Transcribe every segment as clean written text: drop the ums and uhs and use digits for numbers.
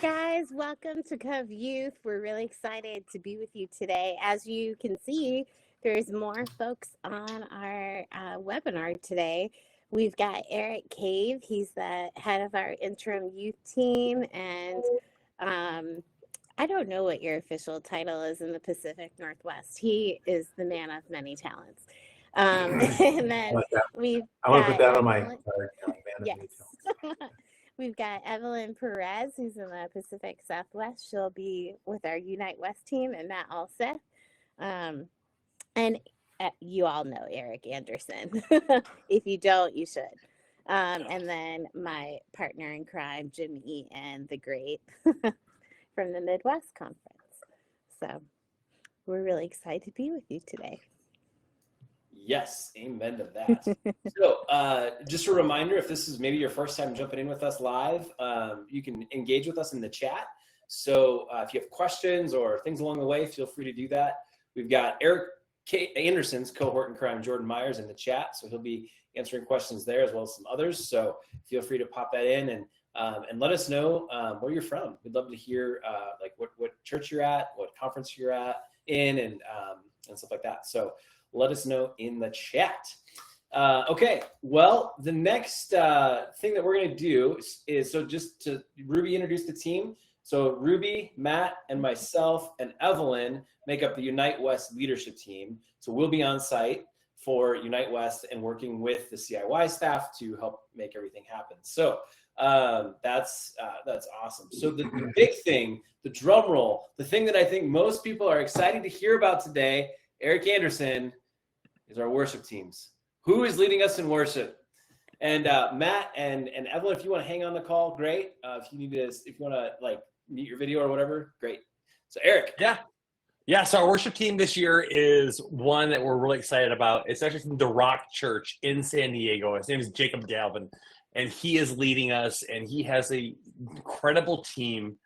Guys, welcome to Cove Youth. We're really excited to be with you today. As you can see, there's more folks on our webinar today. We've got Eric Cave. He's the head of our interim youth team, and I don't know what your official title is in the Pacific Northwest. He is the man of many talents. And then we've I want to put that on my Evelyn. card. Yes. We've got Evelyn Perez, who's in the Pacific Southwest. She'll be with our Unite West team, and Matt Alseth. And you all know Eric Anderson. If you don't, you should. And then my partner in crime, Jimmy and the Great from the Midwest Conference. So we're really excited to be with you today. Yes, amen to that. So just a reminder, if this is maybe your first time jumping in with us live, you can engage with us in the chat. So if you have questions or things along the way, feel free to do that. We've got Eric Anderson's cohort in crime, Jordan Myers, in the chat. So he'll be answering questions there as well as some others. So feel free to pop that in and let us know where you're from. We'd love to hear like what church you're at, what conference you're in, and stuff like that. So let us know in the chat. Okay, well, the next thing that we're going to do is so just to Ruby introduce the team. So Ruby, Matt, and myself and Evelyn make up the Unite West leadership team. So we'll be on site for Unite West and working with the CIY staff to help make everything happen. So that's awesome. So the big thing, the drum roll, the thing that I think most people are excited to hear about today, Eric Anderson, is our worship teams. Who is leading us in worship? And Matt and Evelyn, if you want to hang on the call, great. If you want to like mute your video or whatever, great. So Eric. Yeah. So our worship team this year is one that we're really excited about. It's actually from the Rock Church in San Diego. His name is Jacob Galvin, and he is leading us, and he has an incredible team,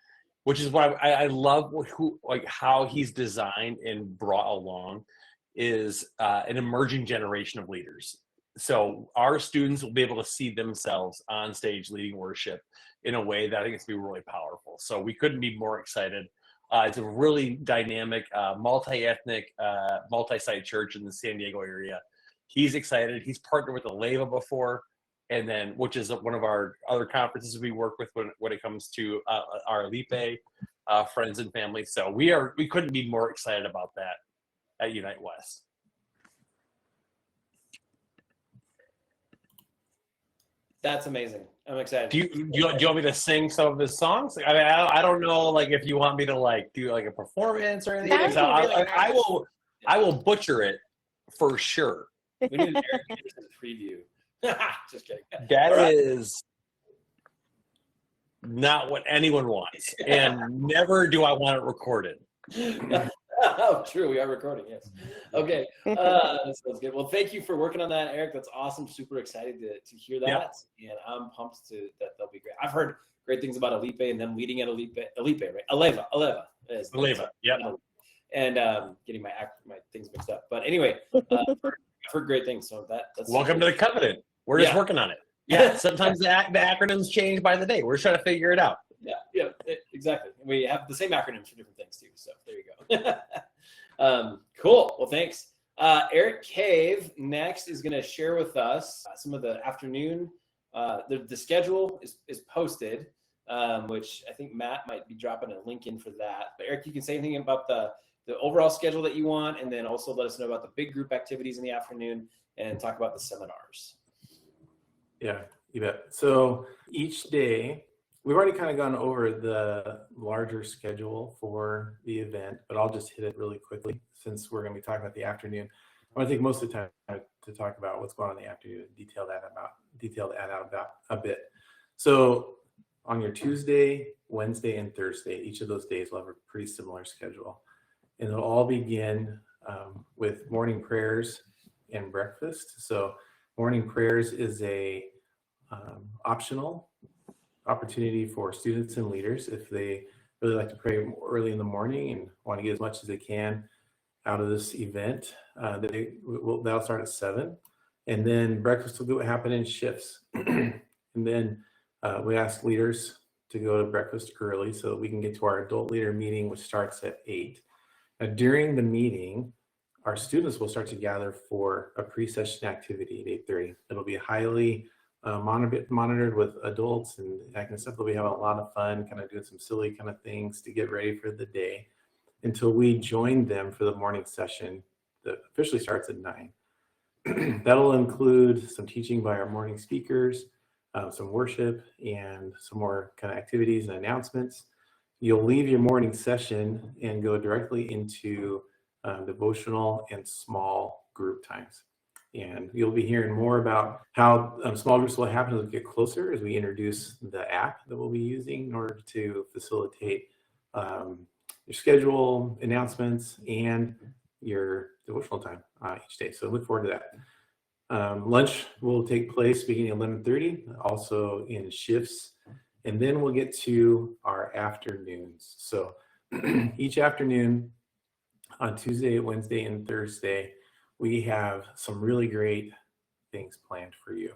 which is what I love how he's designed and brought along is an emerging generation of leaders. So our students will be able to see themselves on stage leading worship in a way that I think it's going to be really powerful. So we couldn't be more excited. It's a really dynamic, multi-ethnic, multi-site church in the San Diego area. He's excited. He's partnered with Aleva before, and then which is one of our other conferences we work with when it comes to our Alipe friends and family. So we couldn't be more excited about that at Unite West. That's amazing. I'm excited. Do you want me to sing some of his songs? I mean, I don't know, like if you want me to like do like a performance or anything. I will butcher it for sure. We need an Eric Anderson preview. Just kidding. That is not what anyone wants, and never do I want it recorded. Oh, true. We are recording. Yes. Okay. That sounds good. Well, thank you for working on that, Eric. That's awesome. Super excited to hear that. Yep. And I'm pumped that they'll be great. I've heard great things about Alipe and them leading at Alipe, right? Aleva. Yeah. And getting my things mixed up. But anyway, I've heard great things. So that's welcome to the covenant. We're just working on it. Yeah. Sometimes the acronyms change by the day. We're trying to figure it out. Yeah, exactly. We have the same acronyms for different things too. So there you go. Cool. Well, thanks. Eric Cave next is going to share with us some of the afternoon. The schedule is posted, which I think Matt might be dropping a link in for that. But Eric, you can say anything about the overall schedule that you want, and then also let us know about the big group activities in the afternoon and talk about the seminars. Yeah, you bet. So each day, we've already kind of gone over the larger schedule for the event, but I'll just hit it really quickly since we're going to be talking about the afternoon. I want to take most of the time to talk about what's going on in the afternoon and detail that out about a bit. So on your Tuesday, Wednesday, and Thursday, each of those days will have a pretty similar schedule. And it'll all begin with morning prayers and breakfast. So morning prayers is a optional opportunity for students and leaders if they really like to pray early in the morning and want to get as much as they can out of this event. That'll start at 7, and then breakfast will happen in shifts. And then we ask leaders to go to breakfast early so that we can get to our adult leader meeting, which starts at 8. Now, during the meeting, our students will start to gather for a pre-session activity at 8:30. It'll be highly monitored with adults and that kind of stuff. We have a lot of fun kind of doing some silly kind of things to get ready for the day until we join them for the morning session that officially starts at 9. That'll include some teaching by our morning speakers, some worship, and some more kind of activities and announcements. You'll leave your morning session and go directly into devotional and small group times. And you'll be hearing more about how small groups will happen as we get closer, as we introduce the app that we'll be using in order to facilitate your schedule, announcements, and your devotional time each day. So look forward to that. Lunch will take place beginning at 11:30, also in shifts. And then we'll get to our afternoons. So each afternoon on Tuesday, Wednesday, and Thursday, we have some really great things planned for you.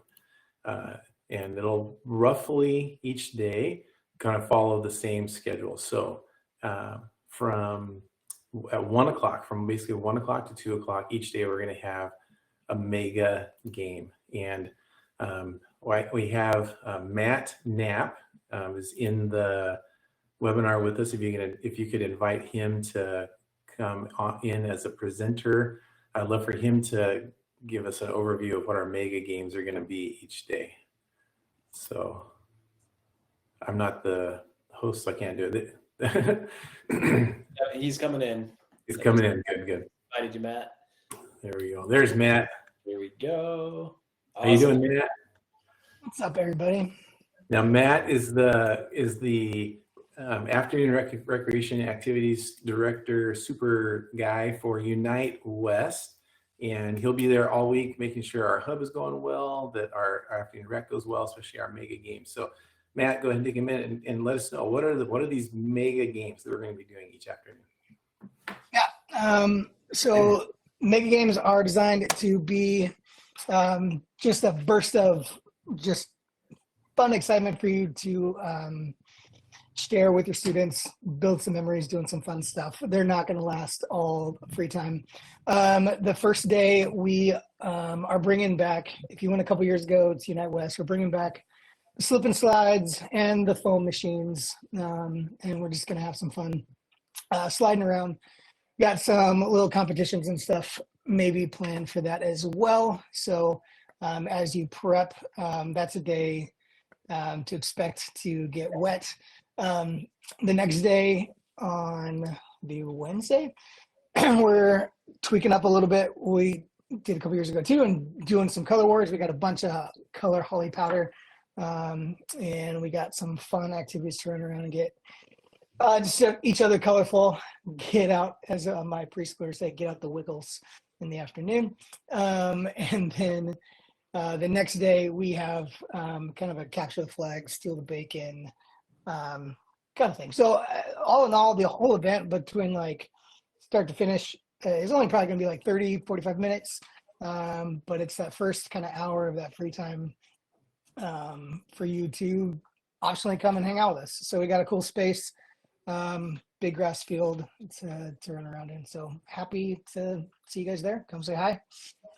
And it'll roughly each day kind of follow the same schedule. So from at 1 o'clock, from basically 1 o'clock to 2 o'clock each day, we're going to have a mega game. And we have Matt Knapp is in the webinar with us. If you could invite him to come in as a presenter, I'd love for him to give us an overview of what our mega games are going to be each day. So I'm not the host, so I can't do it. He's coming in. He's coming in. Good. Invited you, Matt. There we go. There's Matt. Here we go. Awesome. How you doing, Matt? What's up, everybody? Now, Matt is the afternoon recreation activities director, super guy for Unite West, and he'll be there all week, making sure our hub is going well, that our afternoon rec goes well, especially our mega games. So, Matt, go ahead and take a minute and let us know what are these mega games that we're going to be doing each afternoon. Yeah. So mega games are designed to be just a burst of just fun excitement for you to share with your students, build some memories, doing some fun stuff. They're not going to last all free time. The first day we are bringing back, if you went a couple years ago, it's Unite West, we're bringing back the slip and slides and the foam machines, and we're just going to have some fun sliding around. Got some little competitions and stuff maybe planned for that as well. So as you prep, that's a day to expect to get wet. The next day on the Wednesday, we're tweaking up a little bit. We did a couple years ago too, and doing some color wars. We got a bunch of color holy powder, and we got some fun activities to run around and get just each other colorful. Get out, as my preschoolers say, get out the wiggles in the afternoon. And then the next day we have kind of a capture the flag, steal the bacon kind of thing. So all in all, the whole event between like start to finish is only probably going to be like 30, 45 minutes. But it's that first kind of hour of that free time for you to optionally come and hang out with us. So we got a cool space, big grass field to run around in. So happy to see you guys there. Come say hi.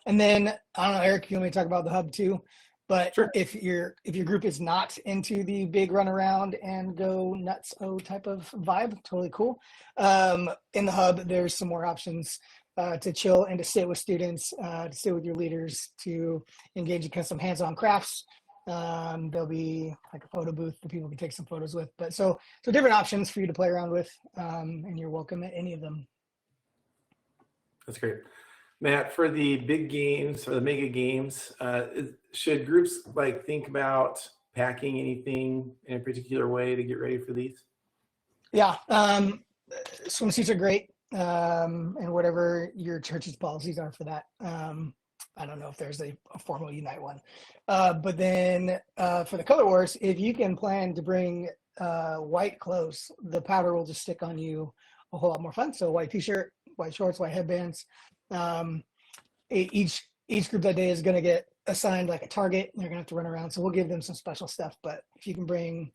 And then, I don't know, Eric, you want me to talk about the hub too? But sure. If your group is not into the big run around and go nuts type of vibe, totally cool. In the hub, there's some more options to chill and to sit with students, to sit with your leaders, to engage in kind of some hands-on crafts. There'll be like a photo booth that people can take some photos with. But so different options for you to play around with, and you're welcome at any of them. That's great. Matt, for the big games or the mega games, should groups like think about packing anything in a particular way to get ready for these? Yeah, swimsuits are great, and whatever your church's policies are for that. I don't know if there's a formal Unite one. But then for the color wars, if you can plan to bring white clothes, the powder will just stick on you a whole lot more fun. So white t-shirt, white shorts, white headbands. Each group that day is going to get assigned like a target. They're going to have to run around. So we'll give them some special stuff. But if you can bring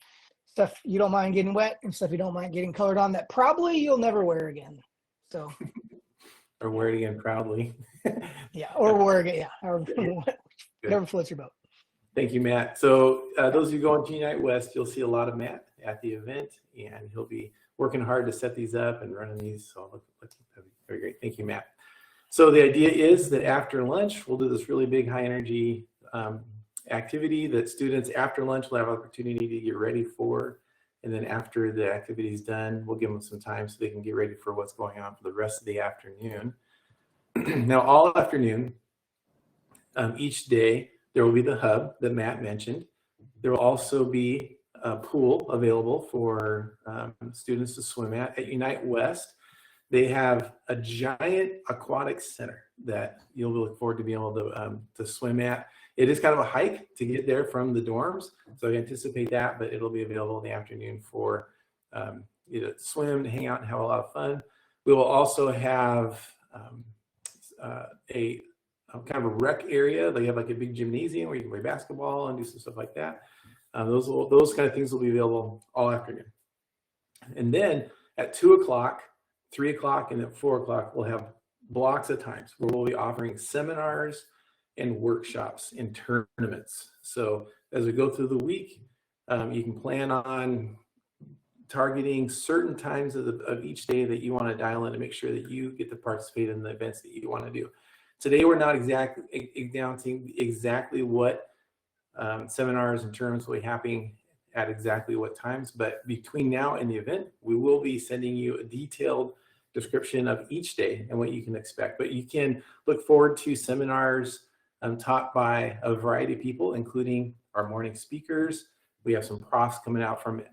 stuff you don't mind getting wet and stuff you don't mind getting colored on that probably you'll never wear again. So, Or wear it again proudly. yeah, or wear it, yeah, or whatever floats your boat. Thank you, Matt. So those of you going to Unite West, you'll see a lot of Matt at the event, and he'll be working hard to set these up and running these. So that'd be very great. Thank you, Matt. So the idea is that after lunch, we'll do this really big high energy activity that students after lunch will have opportunity to get ready for. And then after the activity is done, we'll give them some time so they can get ready for what's going on for the rest of the afternoon. Now, all afternoon, each day, there will be the hub that Matt mentioned. There will also be a pool available for students to swim at. At Unite West, they have a giant aquatic center that you'll look forward to being able to swim at. It is kind of a hike to get there from the dorms, so I anticipate that, but it'll be available in the afternoon for you to swim, to hang out, and have a lot of fun. We will also have a kind of a rec area. They have like a big gymnasium where you can play basketball and do some stuff like that. Those kind of things will be available all afternoon. And then at 2 o'clock, 3 o'clock, and at 4 o'clock, we'll have blocks of times where we'll be offering seminars and workshops and tournaments. So as we go through the week, you can plan on targeting certain times of each day that you want to dial in to make sure that you get to participate in the events that you want to do. Today, we're not announcing exactly what seminars and tournaments will be happening at exactly what times, but between now and the event, we will be sending you a detailed description of each day and what you can expect. But you can look forward to seminars taught by a variety of people, including our morning speakers. We have some profs coming out from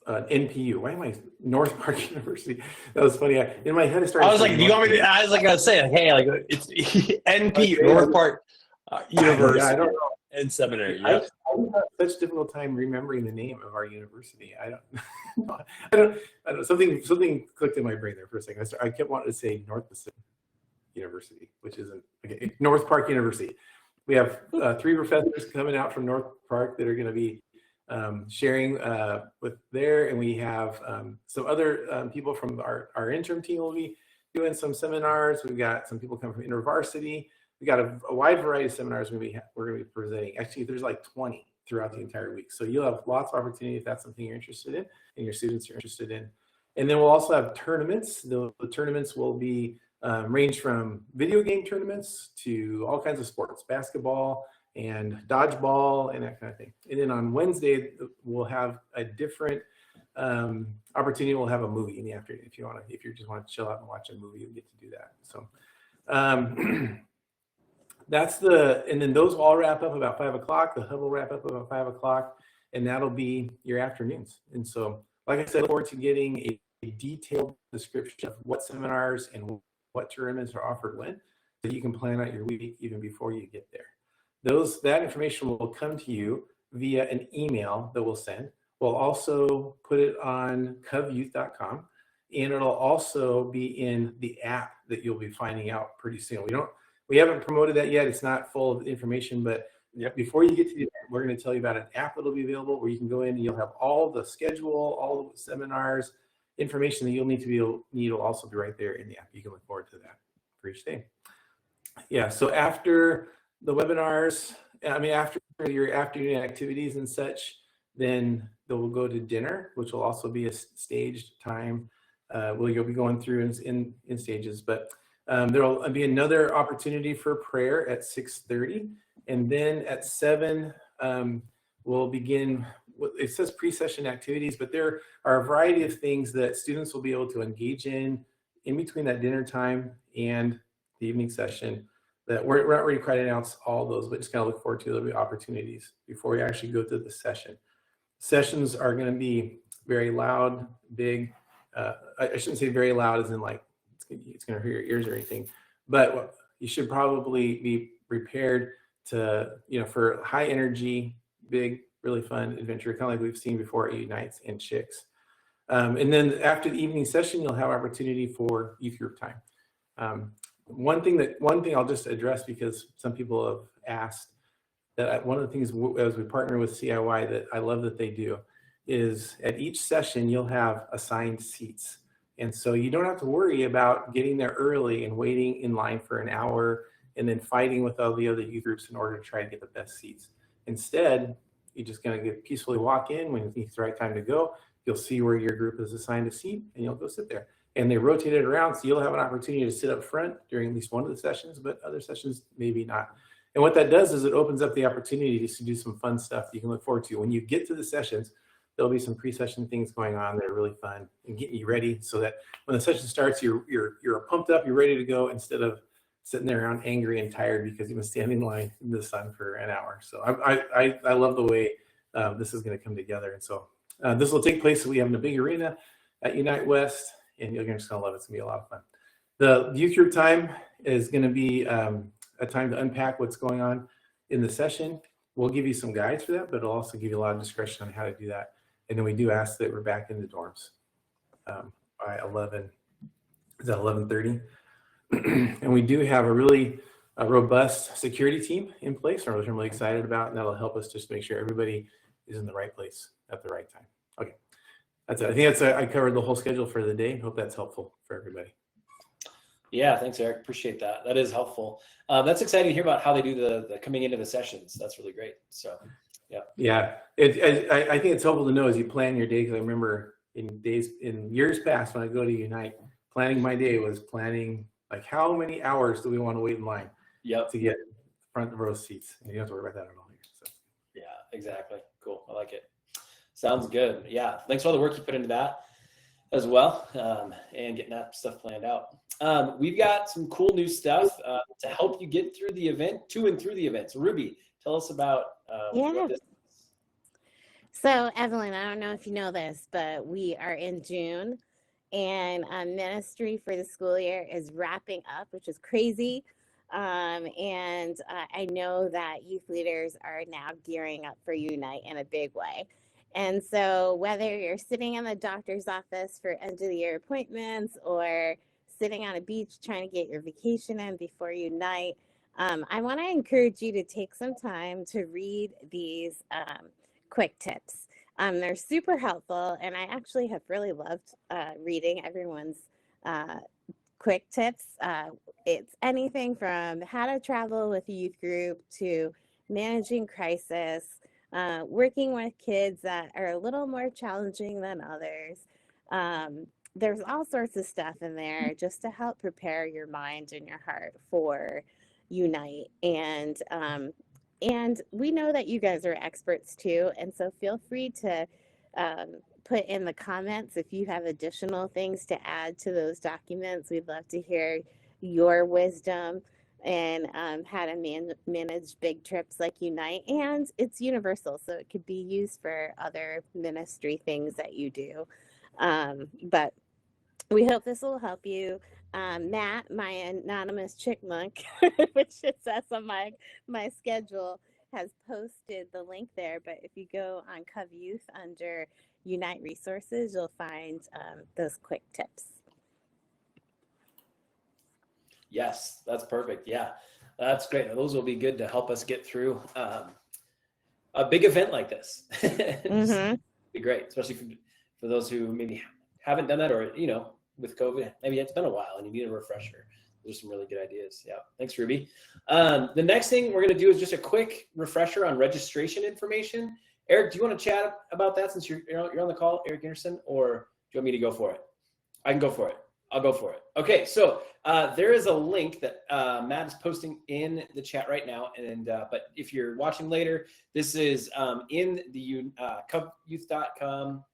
NPU. Why am I North Park University? That was funny. In my head, I started. I was like, do you want me to? I was like, I was saying, hey, like it's NPU, North Park University, Yeah, I don't know. and seminary. I Yep. have such a difficult time remembering the name of our university. I don't. Something clicked in my brain there for a second. I kept wanting to say North Pacific University, which isn't okay. North Park University. We have 3 professors coming out from North Park that are going to be sharing with there, and we have some other people from our interim team will be doing some seminars. We've got some people coming from InterVarsity. We got a wide variety of seminars we're going to be presenting. Actually, there's like 20 throughout the entire week. So you'll have lots of opportunity if that's something you're interested in and your students are interested in. And then we'll also have tournaments. The tournaments will be range from video game tournaments to all kinds of sports, basketball and dodgeball and that kind of thing. And then on Wednesday, we'll have a different opportunity. We'll have a movie in the afternoon. If you just want to chill out and watch a movie, you get to do that. So and then those will all wrap up about 5 o'clock. The hub will wrap up about 5 o'clock, and that'll be your afternoons. And so, like I said, I look forward to getting a detailed description of what seminars and what tournaments are offered when, so you can plan out your week even before you get there. That information will come to you via an email that we'll send. We'll also put it on covyouth.com, and it'll also be in the app that you'll be finding out pretty soon. We haven't promoted that yet. It's not full of information, but before you get to the event, we're going to tell you about an app that'll be available where you can go in and you'll have all the schedule, all the seminars, information that you'll need will also be right there in the app. You can look forward to that for each day. Yeah, so after the webinars, after your afternoon activities and such, then we'll go to dinner, which will also be a staged time. You'll be going through in stages, but there will be another opportunity for prayer at 6:30, and then at 7 we'll begin. It says pre-session activities, but there are a variety of things that students will be able to engage in between that dinner time and the evening session. That we're not ready to quite announce all those, but just kind of look forward to. There'll be opportunities before we actually go through the session. Sessions are going to be very loud, big. I shouldn't say very loud as in like it's going to hurt your ears or anything, but you should probably be prepared to, for high energy, big, really fun adventure, kind of like we've seen before at Unites and Chicks. And then after the evening session, you'll have opportunity for youth group time. One thing I'll just address, because some people have asked, that one of the things as we partner with CIY that I love that they do is at each session you'll have assigned seats. And so you don't have to worry about getting there early and waiting in line for an hour and then fighting with all the other youth groups in order to try to get the best seats. Instead, you're just going to peacefully walk in when you think it's the right time to go. You'll see where your group is assigned a seat and you'll go sit there. And they rotate it around, so you'll have an opportunity to sit up front during at least one of the sessions, but other sessions maybe not. And what that does is it opens up the opportunity to do some fun stuff that you can look forward to. When you get to the sessions, there'll be some pre-session things going on that are really fun and getting you ready so that when the session starts, you're pumped up, you're ready to go instead of sitting there around angry and tired because you've been standing in line in the sun for an hour. So I love the way this is going to come together. And so this will take place. We have in a big arena at Unite West, and you're just going to love it. It's going to be a lot of fun. The youth group time is going to be a time to unpack what's going on in the session. We'll give you some guides for that, but it'll also give you a lot of discretion on how to do that. And then we do ask that we're back in the dorms by 11:30. And we do have a really robust security team in place, which I'm really excited about, and that'll help us just make sure everybody is in the right place at the right time. Okay, that's it. I think I covered the whole schedule for the day. Hope that's helpful for everybody. Yeah, thanks, Eric. Appreciate that. That is helpful. That's exciting to hear about how they do the coming into the sessions. That's really great. So, yeah. Yeah, I think it's helpful to know as you plan your day, because I remember in years past when I go to Unite, planning my day was planning like how many hours do we want to wait in line to get front row seats, and you don't have to worry about that at all here. So. Yeah, exactly. Cool. I like it. Sounds good. Yeah. Thanks for all the work you put into that as well, and getting that stuff planned out. We've got some cool new stuff to help you get through the event, to and through the event. So Ruby, tell us about what this is. So Evelyn, I don't know if you know this, but we are in June, and ministry for the school year is wrapping up, which is crazy. And I know that youth leaders are now gearing up for Unite in a big way. And so whether you're sitting in the doctor's office for end of the year appointments or sitting on a beach trying to get your vacation in before Unite, I want to encourage you to take some time to read these quick tips. They're super helpful, and I actually have really loved reading everyone's quick tips. It's anything from how to travel with a youth group to managing crisis, working with kids that are a little more challenging than others. There's all sorts of stuff in there just to help prepare your mind and your heart for Unite. And we know that you guys are experts too, and so feel free to put in the comments if you have additional things to add to those documents. We'd love to hear your wisdom and how to manage big trips like Unite. And it's universal, so it could be used for other ministry things that you do. But we hope this will help you. Matt, my anonymous chickmunk, which it says on my schedule, has posted the link there. But if you go on Cov Youth under Unite Resources, you'll find those quick tips. Yes, that's perfect. Yeah, that's great. Those will be good to help us get through a big event like this. Be great, especially for those who maybe haven't done that, or with COVID, maybe it's been a while and you need a refresher. There's some really good ideas. Yeah, thanks, Ruby. The next thing we're going to do is just a quick refresher on registration information. Eric, do you want to chat about that since you're on the call, Eric Anderson, or do you want me to go for it? I can go for it. I'll go for it. Okay, so there is a link that Matt is posting in the chat right now, and but if you're watching later, this is in the coveyouth.com.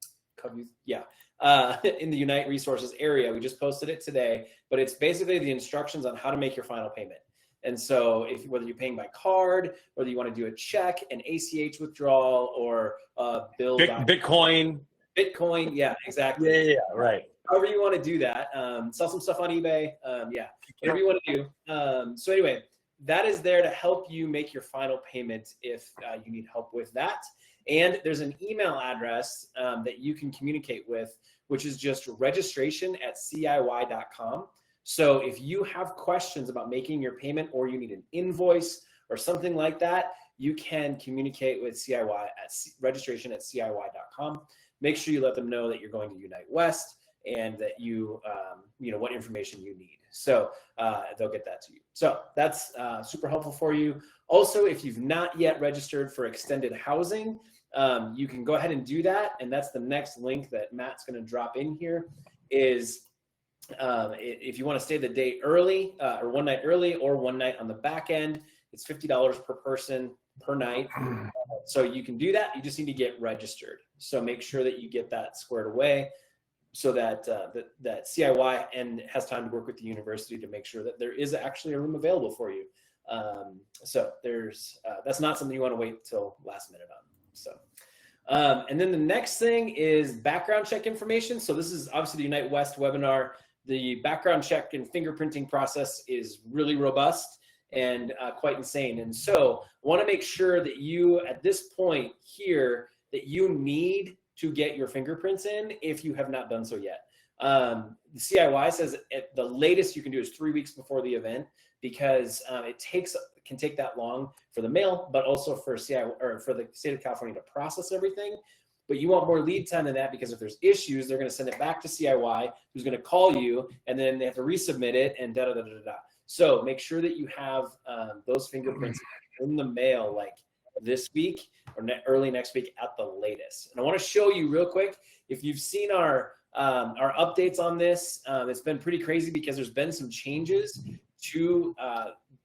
In the Unite Resources area. We just posted it today, but it's basically the instructions on how to make your final payment. And so whether you're paying by card, whether you want to do a check, an ACH withdrawal, or bill. Bitcoin. Yeah, exactly. Yeah, right. However you want to do that. Sell some stuff on eBay. Whatever you want to do. So anyway, that is there to help you make your final payment if you need help with that. And there's an email address that you can communicate with, which is just registration@ciy.com. So if you have questions about making your payment, or you need an invoice or something like that, you can communicate with CIY at registration@ciy.com. Make sure you let them know that you're going to Unite West and that you know what information you need. So they'll get that to you. So that's super helpful for you. Also, if you've not yet registered for extended housing, you can go ahead and do that. And that's the next link that Matt's going to drop in here is if you want to stay the day early or one night early or one night on the back end, it's $50 per person per night. So you can do that. You just need to get registered. So make sure that you get that squared away so that that CIY and has time to work with the university to make sure that there is actually a room available for you. So there's that's not something you want to wait till last minute on. So and then the next thing is background check information. So this is obviously the Unite West webinar. The background check and fingerprinting process is really robust and quite insane. And so I want to make sure that you, at this point here, that you need to get your fingerprints in if you have not done so yet. The CIY says at the latest you can do is 3 weeks before the event because it can take that long for the mail, but also for CIY or for the state of California to process everything. But you want more lead time than that because if there's issues, they're going to send it back to CIY, who's going to call you, and then they have to resubmit it and da da da da da. So make sure that you have those fingerprints in the mail like this week or early next week at the latest. And I want to show you real quick, if you've seen our updates on this, it's been pretty crazy because there's been some changes to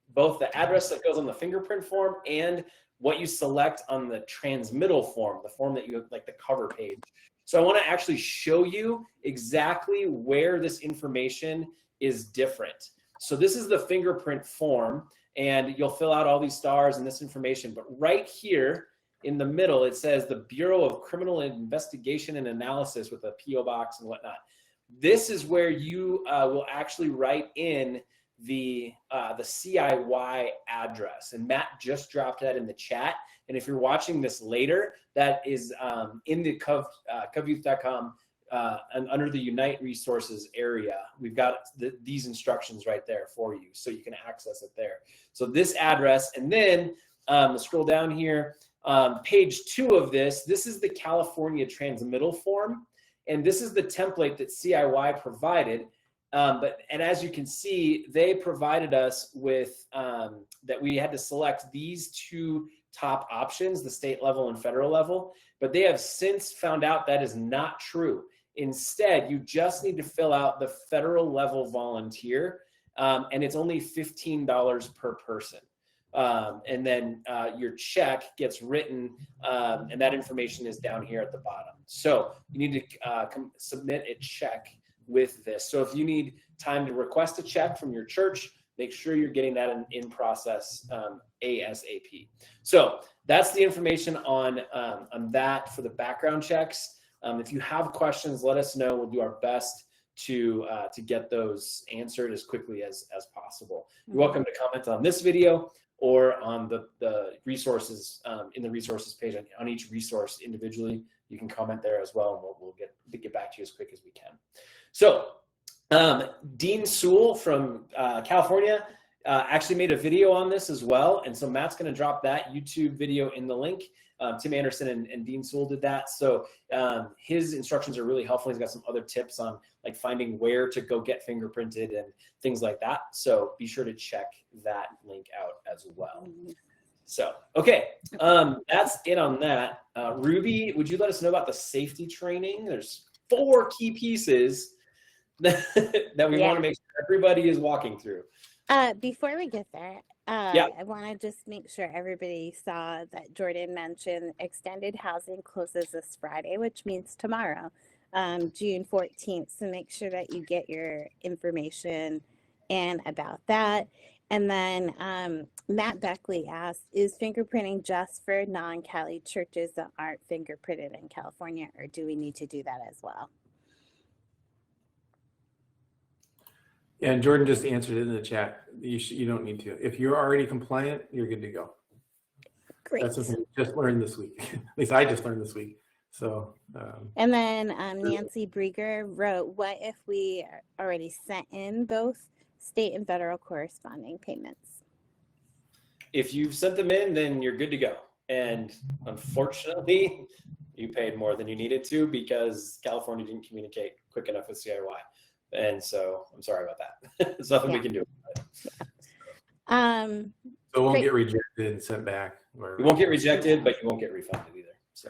both the address that goes on the fingerprint form and what you select on the transmittal form, the form that you like the cover page. So I want to actually show you exactly where this information is different. So this is the fingerprint form, and you'll fill out all these stars and this information. But right here in the middle, it says the Bureau of Criminal Investigation and Analysis with a PO box and whatnot. This is where you will actually write in the CIY address, and Matt just dropped that in the chat. And if you're watching this later, that is in the covyouth.com and under the Unite resources area. We've got these instructions right there for you, so you can access it there. So this address, and then scroll down here, page 2 of this is the California transmittal form, and this is the template that CIY provided. And as you can see, they provided us with that we had to select these 2 top options, the state level and federal level, but they have since found out that is not true. Instead, you just need to fill out the federal level volunteer, and it's only $15 per person. And then your check gets written, and that information is down here at the bottom. So you need to submit a check with this. So if you need time to request a check from your church, make sure you're getting that in process ASAP. So that's the information on that for the background checks. If you have questions, let us know. We'll do our best to get those answered as quickly as possible. You're welcome to comment on this video or on the resources in the resources page on each resource individually. You can comment there as well, and we'll get back to you as quick as we can. So Dean Sewell from California actually made a video on this as well. And so Matt's going to drop that YouTube video in the link. Tim Anderson and Dean Sewell did that. So his instructions are really helpful. He's got some other tips on like finding where to go get fingerprinted and things like that. So be sure to check that link out as well. So, okay, that's it on that. Ruby, would you let us know about the safety training? There's 4 key pieces that we want to make sure everybody is walking through. Before we get there, Yeah. I want to just make sure everybody saw that Jordan mentioned extended housing closes this Friday, which means tomorrow, June 14th. So make sure that you get your information and about that. And then Matt Beckley asked, is fingerprinting just for non-Cali churches that aren't fingerprinted in California, or do we need to do that as well? Yeah, and Jordan just answered it in the chat. You don't need to. If you're already compliant, you're good to go. Great. That's something we just learned this week. At least I just learned this week. So. And then Nancy Brieger wrote, what if we already sent in both state and federal corresponding payments? if you've sent them in, then you're good to go. And unfortunately, you paid more than you needed to because California didn't communicate quick enough with CIY. And so I'm sorry about that. There's nothing we can do. Um, So it won't Great. get rejected and sent back. You won't get rejected, but you won't get refunded either. So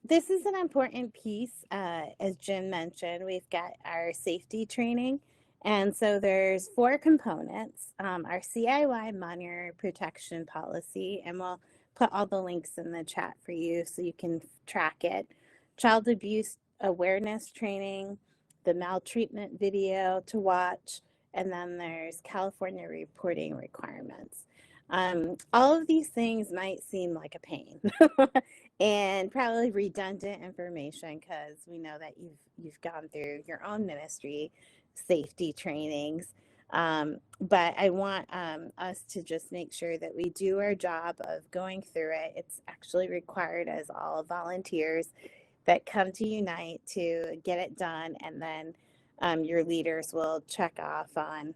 this is an important piece. As Jim mentioned, we've got our safety training. And so there's 4 components, our CIY minor protection policy, and we'll put all the links in the chat for you so you can track it. Child abuse awareness training, the maltreatment video to watch, and then there's California reporting requirements. All of these things might seem like a pain and probably redundant information because we know that you've gone through your own ministry safety trainings. But I want us to just make sure that we do our job of going through it. It's actually required as all volunteers that come to Unite to get it done, and then your leaders will check off on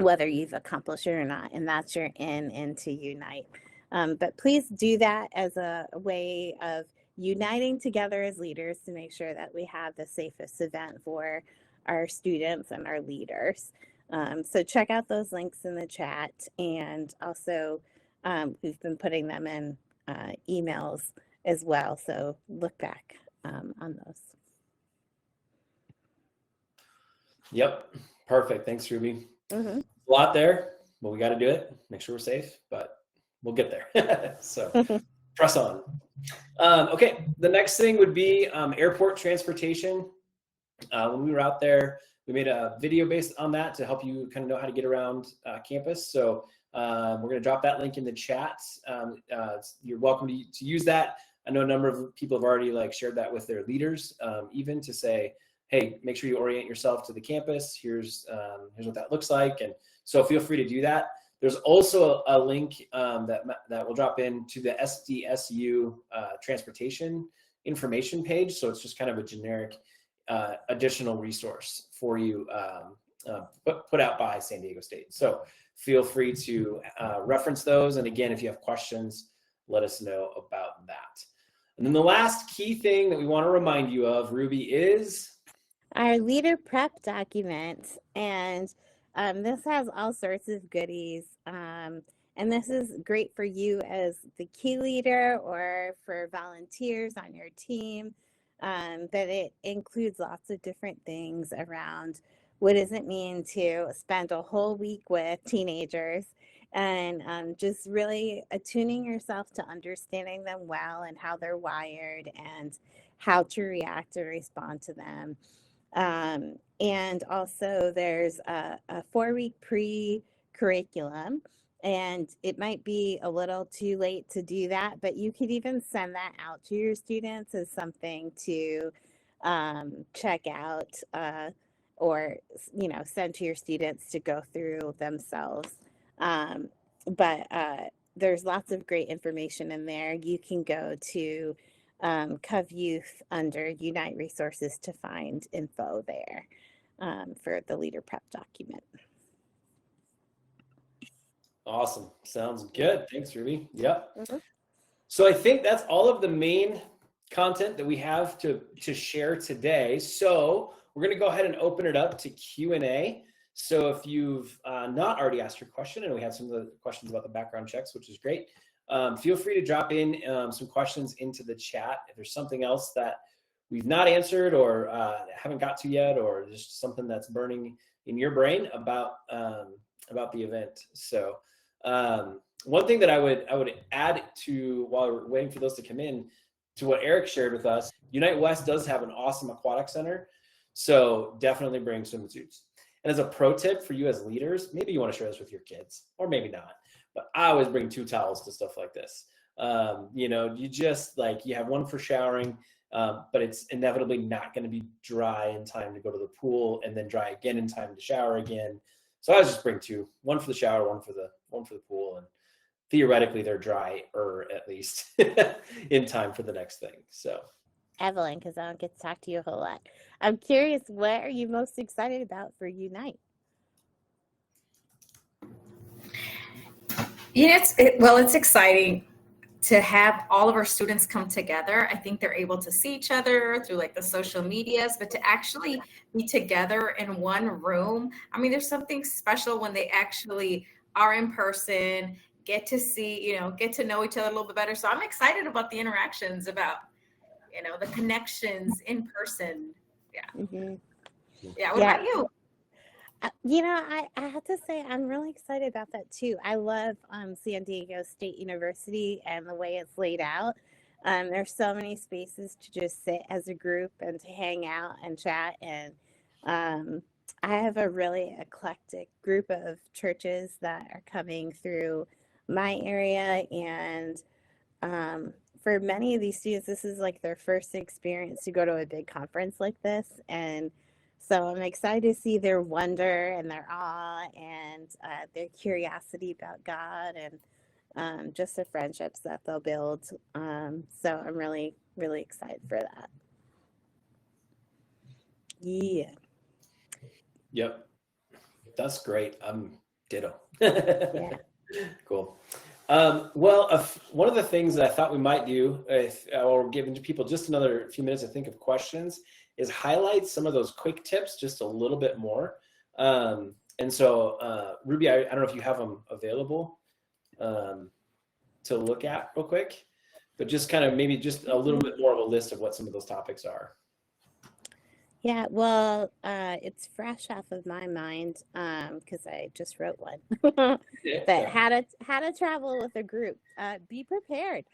whether you've accomplished it or not, and that's your into Unite. But please do that as a way of uniting together as leaders to make sure that we have the safest event for our students and our leaders. So check out those links in the chat, and also we've been putting them in emails as well, so look back on those. Yep. Perfect. Thanks, Ruby. Mm-hmm. A lot there, but we got to do it. Make sure we're safe, but we'll get there. So press on. Okay. The next thing would be airport transportation. When we were out there, we made a video based on that to help you kind of know how to get around campus. So we're going to drop that link in the chat. You're welcome to use that. I know a number of people have already shared that with their leaders, even to say, hey, make sure you orient yourself to the campus. Here's what that looks like. And so feel free to do that. There's also a link that will drop into the SDSU transportation information page. So it's just kind of a generic additional resource for you put out by San Diego State. So feel free to reference those. And again, if you have questions, let us know about that. And then the last key thing that we want to remind you of, Ruby, is our leader prep document. And this has all sorts of goodies. And this is great for you as the key leader or for volunteers on your team. But it includes lots of different things around what does it mean to spend a whole week with teenagers, and just really attuning yourself to understanding them well and how they're wired and how to react and respond to them. And also there's a 4-week pre-curriculum. And it might be a little too late to do that, but you could even send that out to your students as something to check out or, send to your students to go through themselves. But there's lots of great information in there. You can go to Cov Youth under Unite Resources to find info there for the leader prep document. awesome. Sounds good. Thanks, Ruby. Yep. Mm-hmm. So I think that's all of the main content that we have to share today. So we're going to go ahead and open it up to Q&A. So if you've not already asked your question, and we had some of the questions about the background checks, which is great, feel free to drop in some questions into the chat. If there's something else that we've not answered or haven't got to yet, or just something that's burning in your brain about the event. So one thing that I would add to, while we're waiting for those to come in, to what Eric shared with us, Unite West does have an awesome aquatic center. So definitely bring swimsuits. And as a pro tip for you as leaders, maybe you want to share this with your kids, or maybe not, but I always bring 2 towels to stuff like this. You just you have one for showering, but it's inevitably not going to be dry in time to go to the pool, and then dry again in time to shower again. So I always just bring 2, one for the shower, one for the pool, and theoretically they're dry, or at least in time for the next thing. So Evelyn, because I don't get to talk to you a whole lot. I'm curious, what are you most excited about for Unite? It's exciting to have all of our students come together. I think they're able to see each other through like the social medias, but to actually be together in one room. I mean, there's something special when they actually are in person, get to see, get to know each other a little bit better. So I'm excited about the interactions, about, the connections in person. Yeah. Mhm. Yeah. What about you? I have to say I'm really excited about that too. I love San Diego State University and the way it's laid out. There's so many spaces to just sit as a group and to hang out and chat. And I have a really eclectic group of churches that are coming through my area. And for many of these students, this is like their first experience to go to a big conference like this. And so I'm excited to see their wonder and their awe and their curiosity about God and just the friendships that they'll build. So I'm really, really excited for that. Yeah. Yep. That's great. I'm ditto. Yeah. Cool. One of the things that I thought we might do, or giving people just another few minutes to think of questions, is highlight some of those quick tips just a little bit more. And so, Ruby, I don't know if you have them available to look at real quick, but just kind of maybe just a little bit more of a list of what some of those topics are. Yeah, well, it's fresh off of my mind because I just wrote one. But how to travel with a group. Be prepared.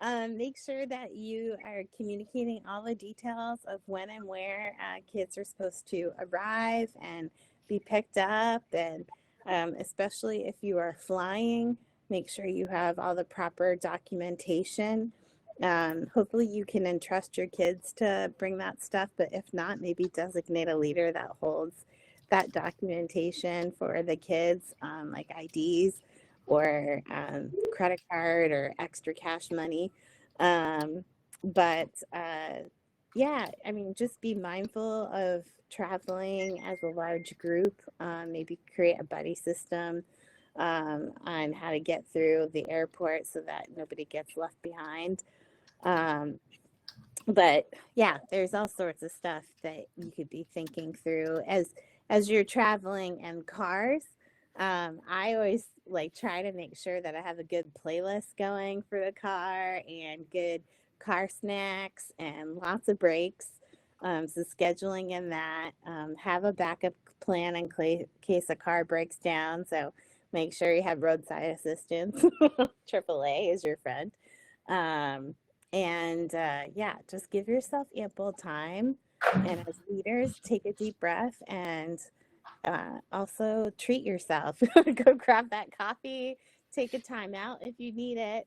Make sure that you are communicating all the details of when and where kids are supposed to arrive and be picked up. And especially if you are flying, make sure you have all the proper documentation. Hopefully you can entrust your kids to bring that stuff, but if not, maybe designate a leader that holds that documentation for the kids, like IDs or credit card or extra cash money. Just be mindful of traveling as a large group. Maybe create a buddy system on how to get through the airport so that nobody gets left behind. There's all sorts of stuff that you could be thinking through as you're traveling in cars. I always try to make sure that I have a good playlist going for the car and good car snacks and lots of breaks. So scheduling in that, have a backup plan in case a car breaks down. So make sure you have roadside assistance. AAA is your friend. Just give yourself ample time. And as leaders, take a deep breath and also treat yourself. Go grab that coffee, take a time out if you need it.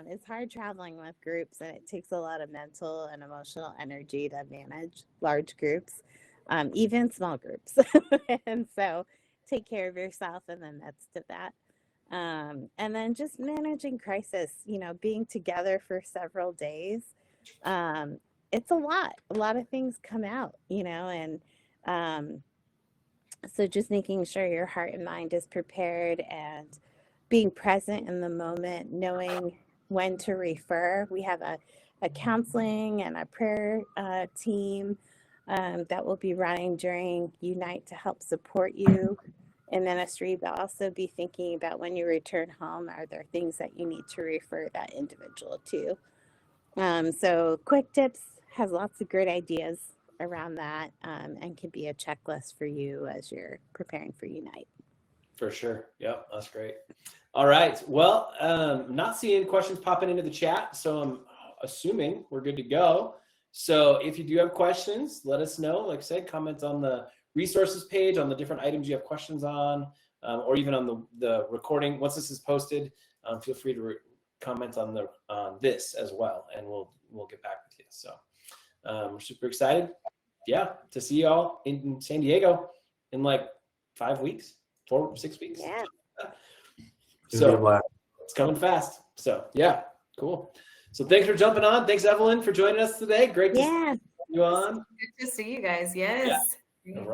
It's hard traveling with groups, and it takes a lot of mental and emotional energy to manage large groups, even small groups. And so take care of yourself in the midst of that. And then just managing crisis, being together for several days. It's a lot of things come out, so just making sure your heart and mind is prepared and being present in the moment, knowing when to refer. We have a counseling and a prayer team that will be running during Unite to help support you in ministry, but also be thinking about when you return home, are there things that you need to refer that individual to? So Quick Tips has lots of great ideas around that and can be a checklist for you as you're preparing for Unite. For sure. Yep, that's great. All right. Well, not seeing questions popping into the chat, so I'm assuming we're good to go. So if you do have questions, let us know. Like I said, comment on the resources page on the different items you have questions on, or even on the recording. Once this is posted, feel free to comment on this as well, and we'll get back with you. So we're super excited, to see you all in San Diego in like 5 weeks, 6 weeks. Yeah. So it's coming fast. So cool. So thanks for jumping on. Thanks, Evelyn, for joining us today. Great to see you on. Good to see you guys. Yes. Yeah.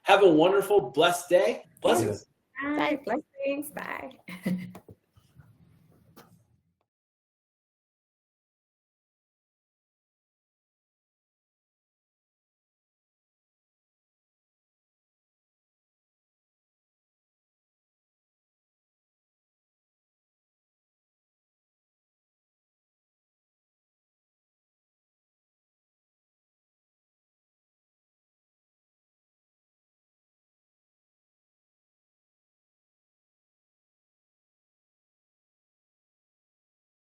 Have a wonderful, blessed day. Blessings. Bye. Blessings. Bye.